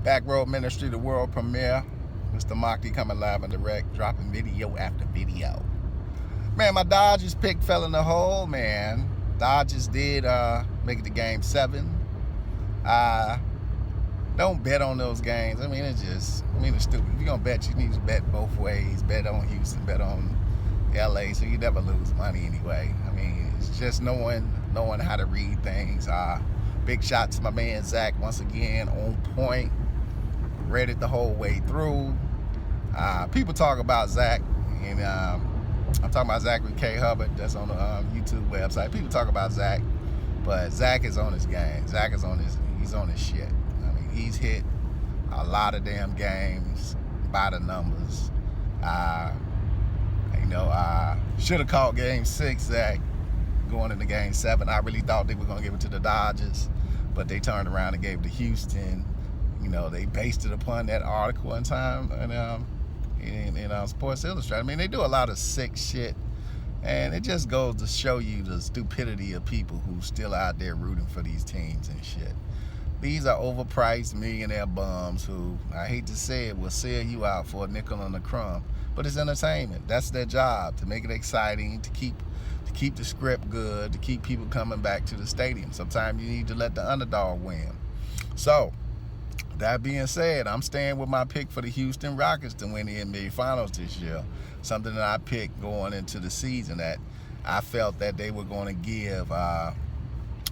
Back Road Ministry, the world premiere. Mr. Mocky coming live and direct, dropping video after video. Man, my Dodgers pick fell in the hole, man. Dodgers did make it to game 7. Don't bet on those games. I mean, it's stupid. If you're going to bet, you need to bet both ways. Bet on Houston, bet on LA, so you never lose money anyway. I mean, it's just knowing how to read things. Big shot to my man Zach once again, on point. Read it the whole way through. People talk about Zach, and I'm talking about Zachary K. Hubbard. That's on the YouTube website. People talk about Zach, but Zach is on his game. Zach is on he's on his shit. I mean, he's hit a lot of damn games by the numbers. Should have called game 6, Zach, going into game 7. I really thought they were going to give it to the Dodgers, but they turned around and gave it to Houston. They based it upon that article in time in Sports Illustrated. I mean, they do a lot of sick shit, and it just goes to show you the stupidity of people who still out there rooting for these teams and shit. These are overpriced millionaire bums who, I hate to say it, will sell you out for a nickel and a crumb. But it's entertainment. That's their job, to make it exciting, to keep the script good, to keep people coming back to the stadium. Sometimes you need to let the underdog win. So, that being said, I'm staying with my pick for the Houston Rockets to win the NBA Finals this year. Something that I picked going into the season that I felt that they were going to give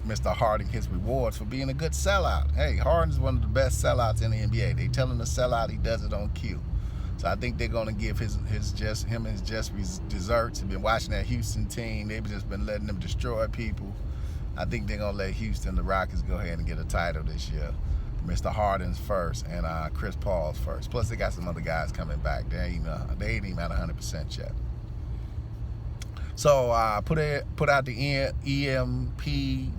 Mr. Harden his rewards for being a good sellout. Hey, Harden's one of the best sellouts in the NBA. They tell him to sell out, he does it on cue. So I think they're going to give him his just desserts. I've been watching that Houston team. They've just been letting them destroy people. I think they're going to let Houston, the Rockets, go ahead and get a title this year. Mr. Harden's first and Chris Paul's first. Plus, they got some other guys coming back. They ain't even at 100% yet. So put out the EMP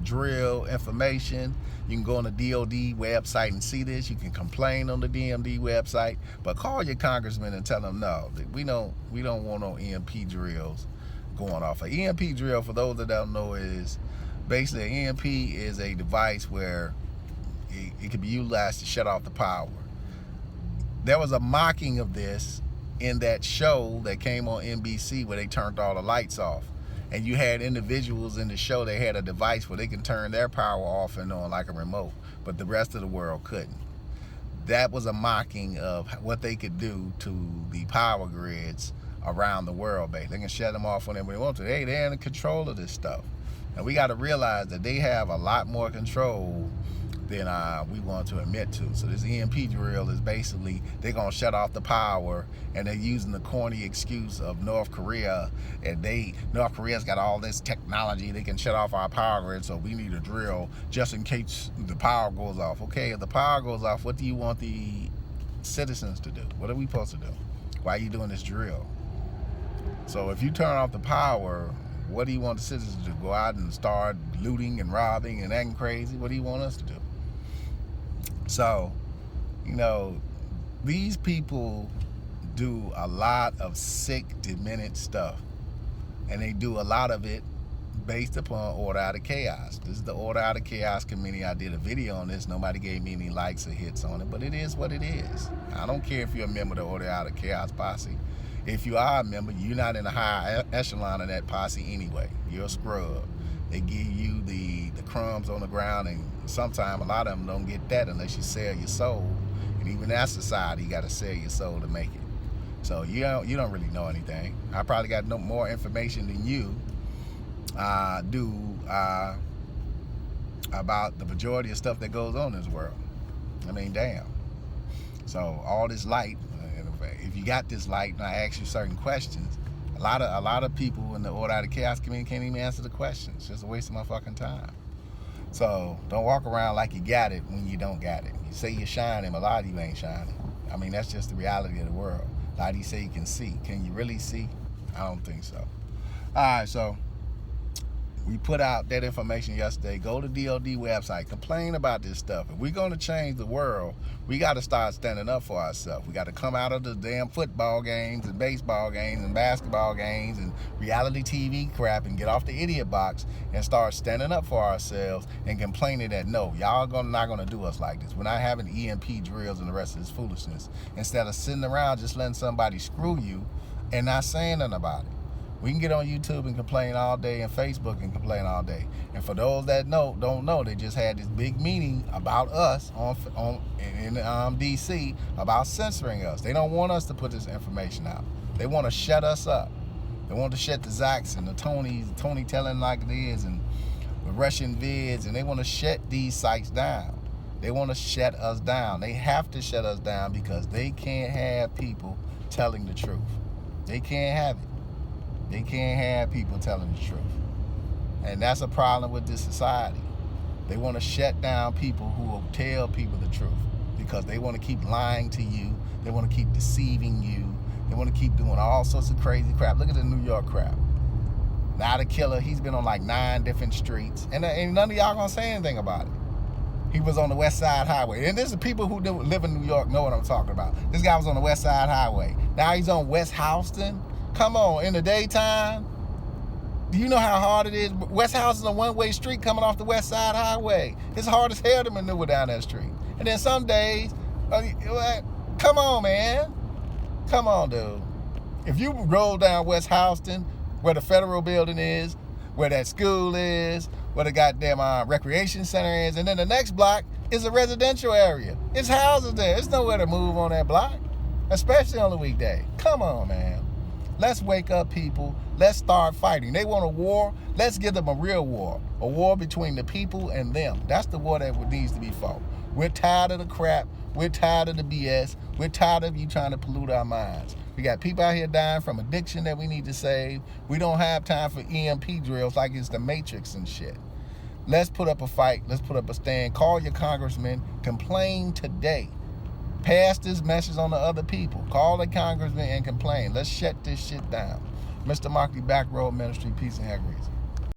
drill information. You can go on the DOD website and see this. You can complain on the DMD website, but call your congressman and tell them no, we don't want no EMP drills going off. An EMP drill, for those that don't know, is basically an EMP is a device where it can be utilized to shut off the power. There was a mocking of this in that show that came on NBC where they turned all the lights off, and you had individuals in the show, they had a device where they can turn their power off and on like a remote, but the rest of the world couldn't. That was a mocking of what they could do to the power grids around the world. They can shut them off whenever they want to. Hey, they're in control of this stuff, and we got to realize that they have a lot more control than we want to admit to. So this EMP drill is basically, they're going to shut off the power, and they're using the corny excuse of North Korea, and North Korea's got all this technology, they can shut off our power grid, so we need a drill just in case the power goes off. Okay, if the power goes off, what do you want the citizens to do? What are we supposed to do? Why are you doing this drill? So if you turn off the power, what do you want the citizens to do? Go out and start looting and robbing and acting crazy? What do you want us to do? So, these people do a lot of sick, demented stuff. And they do a lot of it based upon Order Out of Chaos. This is the Order Out of Chaos committee. I did a video on this. Nobody gave me any likes or hits on it, but it is what it is. I don't care if you're a member of the Order Out of Chaos posse. If you are a member, you're not in the high echelon of that posse anyway. You're a scrub. They give you the crumbs on the ground, and sometimes a lot of them don't get that unless you sell your soul. And even that society, you got to sell your soul to make it. So you don't really know anything. I probably got no more information than you do about the majority of stuff that goes on in this world. I mean, damn. So all this light, if you got this light and I ask you certain questions, a lot of people in the Order Out of Chaos community can't even answer the questions. It's just a waste of my fucking time. So don't walk around like you got it when you don't got it. You say you're shining, but a lot of you ain't shining. I mean, that's just the reality of the world. A lot of you say you can see. Can you really see? I don't think so. All right, so We put out that information yesterday. Go to DOD website. Complain about this stuff. If we're going to change the world, we got to start standing up for ourselves. We got to come out of the damn football games and baseball games and basketball games and reality TV crap and get off the idiot box and start standing up for ourselves and complaining that, no, y'all not going to do us like this. We're not having EMP drills and the rest of this foolishness. Instead of sitting around just letting somebody screw you and not saying nothing about it. We can get on YouTube and complain all day and Facebook and complain all day. And for those that don't know, they just had this big meeting about us in DC about censoring us. They don't want us to put this information out. They want to shut us up. They want to shut the Zacks and the Tony telling like it is, and the Russian vids, and they want to shut these sites down. They want to shut us down. They have to shut us down because they can't have people telling the truth. They can't have it. They can't have people telling the truth. And that's a problem with this society. They want to shut down people who will tell people the truth because they want to keep lying to you. They want to keep deceiving you. They want to keep doing all sorts of crazy crap. Look at the New York crap. Now the killer, he's been on like 9 different streets. And none of y'all going to say anything about it. He was on the West Side Highway. And this is people who live in New York know what I'm talking about. This guy was on the West Side Highway. Now he's on West Houston. Come on, in the daytime, do you know how hard it is? West House is a one-way street coming off the West Side Highway. It's hard as hell to maneuver down that street. And then some days, come on, man. Come on, dude. If you roll down West Houston, where the federal building is, where that school is, where the goddamn recreation center is, and then the next block is a residential area. It's houses there. It's nowhere to move on that block, especially on the weekday. Come on, man. Let's wake up, people. Let's start fighting. They want a war. Let's give them a real war. A war between the people and them. That's the war that needs to be fought. We're tired of the crap. We're tired of the BS. We're tired of you trying to pollute our minds. We got people out here dying from addiction that we need to save. We don't have time for EMP drills like it's the Matrix and shit. Let's put up a fight. Let's put up a stand. Call your congressman. Complain today. Pass this message on to other people. Call the congressman and complain. Let's shut this shit down. Mr. Markley, Back Road Ministry, peace and hair grease.